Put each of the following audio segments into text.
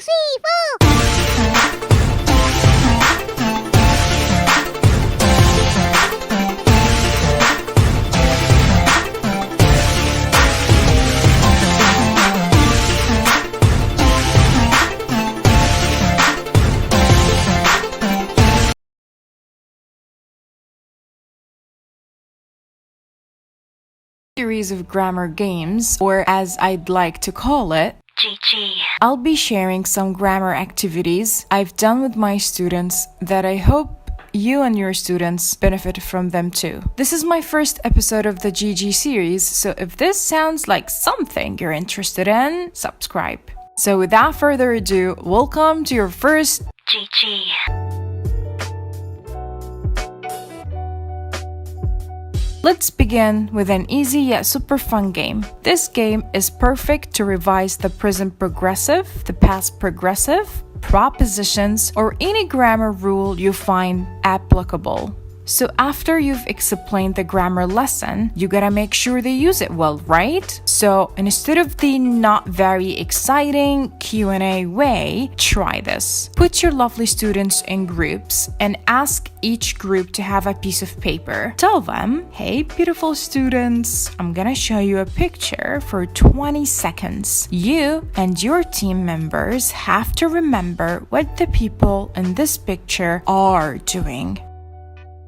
three, four. Series of grammar games, or as I'd like to call it, GG. I'll be sharing some grammar activities I've done with my students that I hope you and your students benefit from them too. This is my first episode of the GG series, so if this sounds like something you're interested in, subscribe. So without further ado, welcome to your first GG. Let's begin with an easy yet super fun game. This game is perfect to revise the present progressive, the past progressive, propositions, or any grammar rule you find applicable. So after you've explained the grammar lesson, you gotta make sure they use it well, right? So instead of the not very exciting Q&A way, try this. Put your lovely students in groups and ask each group to have a piece of paper. Tell them, hey beautiful students, I'm gonna show you a picture for 20 seconds. You and your team members have to remember what the people in this picture are doing.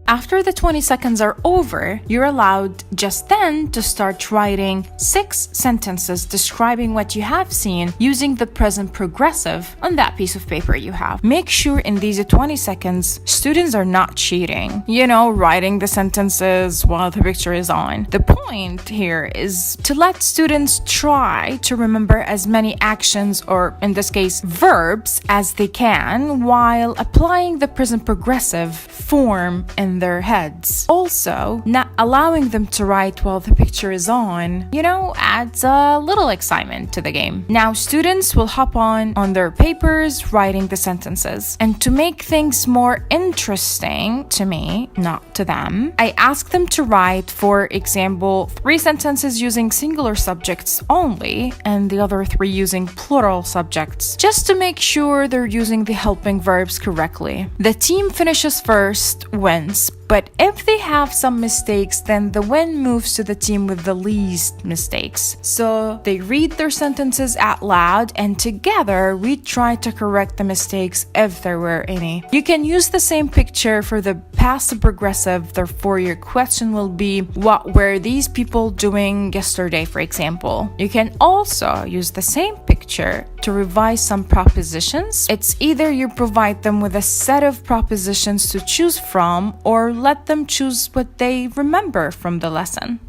After the 20 seconds are over, you're allowed just then to start writing 6 sentences describing what you have seen using the present progressive on that piece of paper you have. Make sure in these 20 seconds, students are not cheating. Writing the sentences while the picture is on. The point here is to let students try to remember as many actions, or in this case, verbs, as they can while applying the present progressive form in their heads. Also, not allowing them to write while the picture is on, adds a little excitement to the game. Now, students will hop on their papers writing the sentences. And to make things more interesting to me, not to them, I ask them to write, for example, 3 sentences using singular subjects only and the other 3 using plural subjects, just to make sure they're using the helping verbs correctly. The team finishes first wins, but if they have some mistakes, then the win moves to the team with the least mistakes. So they read their sentences out loud, and together we try to correct the mistakes if there were any. You can use the same picture for the past progressive, therefore your question will be, what were these people doing yesterday, for example? You can also use the same picture to revise some propositions. It's either you provide them with a set of propositions to choose from, or let them choose what they remember from the lesson.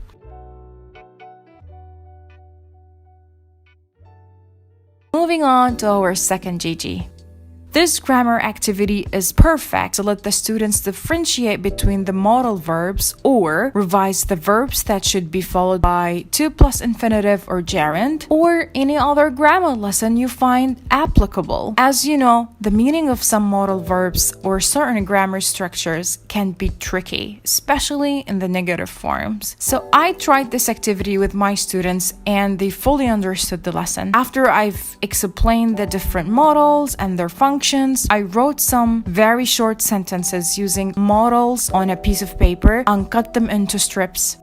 Moving on to our second GG. This grammar activity is perfect to let the students differentiate between the modal verbs or revise the verbs that should be followed by 2 plus infinitive or gerund, or any other grammar lesson you find applicable. As you know, the meaning of some modal verbs or certain grammar structures can be tricky, especially in the negative forms. So I tried this activity with my students and they fully understood the lesson. After I've explained the different modals and their functions, I wrote some very short sentences using modals on a piece of paper and cut them into strips.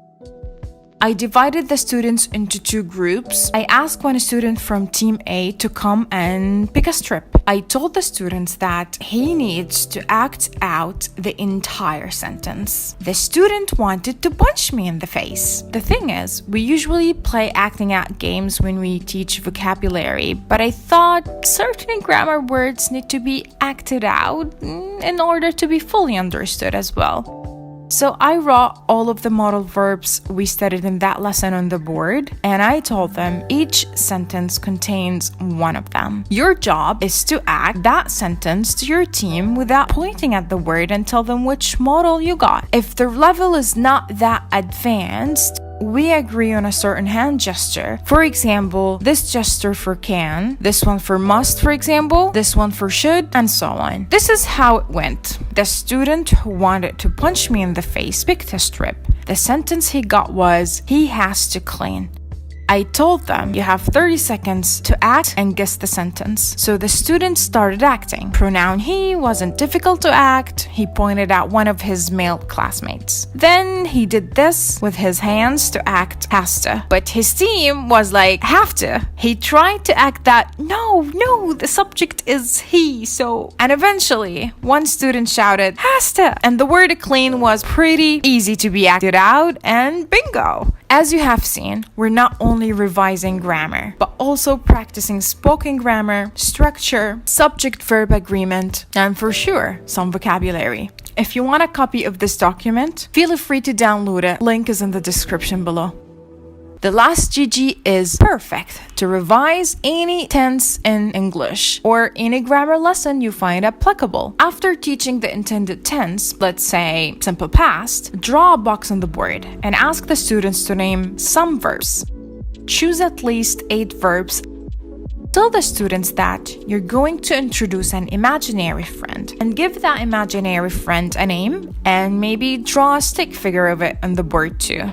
I divided the students into 2 groups. I asked one student from Team A to come and pick a strip. I told the students that he needs to act out the entire sentence. The student wanted to punch me in the face. The thing is, we usually play acting out games when we teach vocabulary, but I thought certain grammar words need to be acted out in order to be fully understood as well. So I wrote all of the modal verbs we studied in that lesson on the board, and I told them each sentence contains one of them. Your job is to act that sentence to your team without pointing at the word and tell them which modal you got. If the level is not that advanced, we agree on a certain hand gesture. For example, this gesture for can, this one for must, for example, this one for should, and so on. This is how it went. The student who wanted to punch me in the face picked a strip. The sentence he got was, he has to clean. I told them you have 30 seconds to act and guess the sentence. So the students started acting. Pronoun he wasn't difficult to act. He pointed at one of his male classmates. Then he did this with his hands to act has to. But his team was like, have to. He tried to act that, no, the subject is he, so. And eventually, one student shouted, has to. And the word clean was pretty easy to be acted out, and bingo. As you have seen, we're not only revising grammar, but also practicing spoken grammar, structure, subject-verb agreement, and for sure, some vocabulary. If you want a copy of this document, feel free to download it. Link is in the description below. The last GG is perfect to revise any tense in English or any grammar lesson you find applicable. After teaching the intended tense, let's say simple past, draw a box on the board and ask the students to name some verbs. Choose at least 8 verbs. Tell the students that you're going to introduce an imaginary friend and give that imaginary friend a name and maybe draw a stick figure of it on the board too.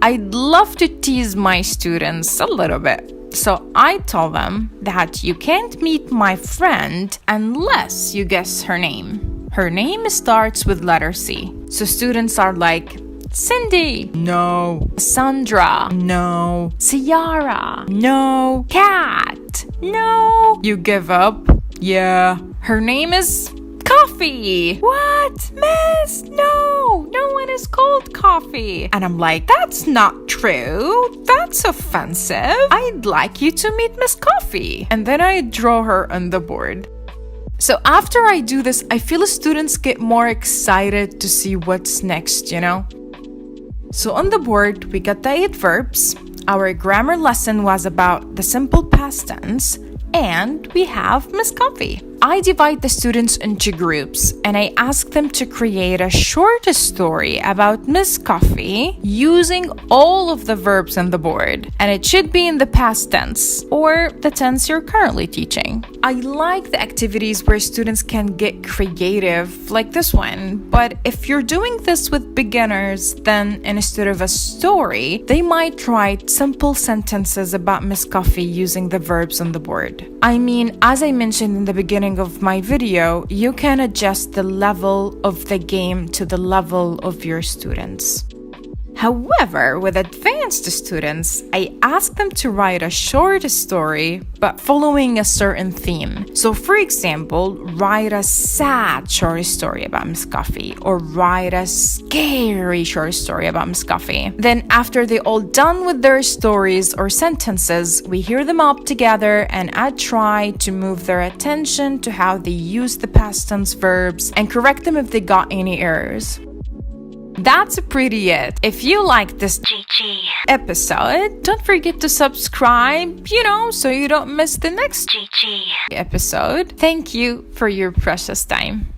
I'd love to tease my students a little bit. So I told them that you can't meet my friend unless you guess her name. Her name starts with letter C. So students are like, Cindy. No. Sandra. No. Ciara. No. Kat. No. You give up? Yeah. Her name is Coffee. What? Miss? No one is called Coffee. And I'm like, that's not true. That's offensive. I'd like you to meet Miss Coffee. And then I draw her on the board. So after I do this, I feel students get more excited to see what's next, you know? So on the board, we got the 8 verbs. Our grammar lesson was about the simple past tense. And we have Miss Coffee. I divide the students into groups and I ask them to create a short story about Miss Coffee using all of the verbs on the board. And it should be in the past tense or the tense you're currently teaching. I like the activities where students can get creative, like this one. But if you're doing this with beginners, then instead of a story, they might write simple sentences about Miss Coffee using the verbs on the board. I mean, as I mentioned in the beginning of my video, you can adjust the level of the game to the level of your students. However, with advanced students, I ask them to write a short story, but following a certain theme. So for example, write a sad short story about Miss Coffee, or write a scary short story about Miss Coffee. Then after they're all done with their stories or sentences, we hear them up together and I try to move their attention to how they use the past tense verbs and correct them if they got any errors. That's pretty it. If you like this GG episode, don't forget to subscribe, so you don't miss the next GG episode. Thank you for your precious time.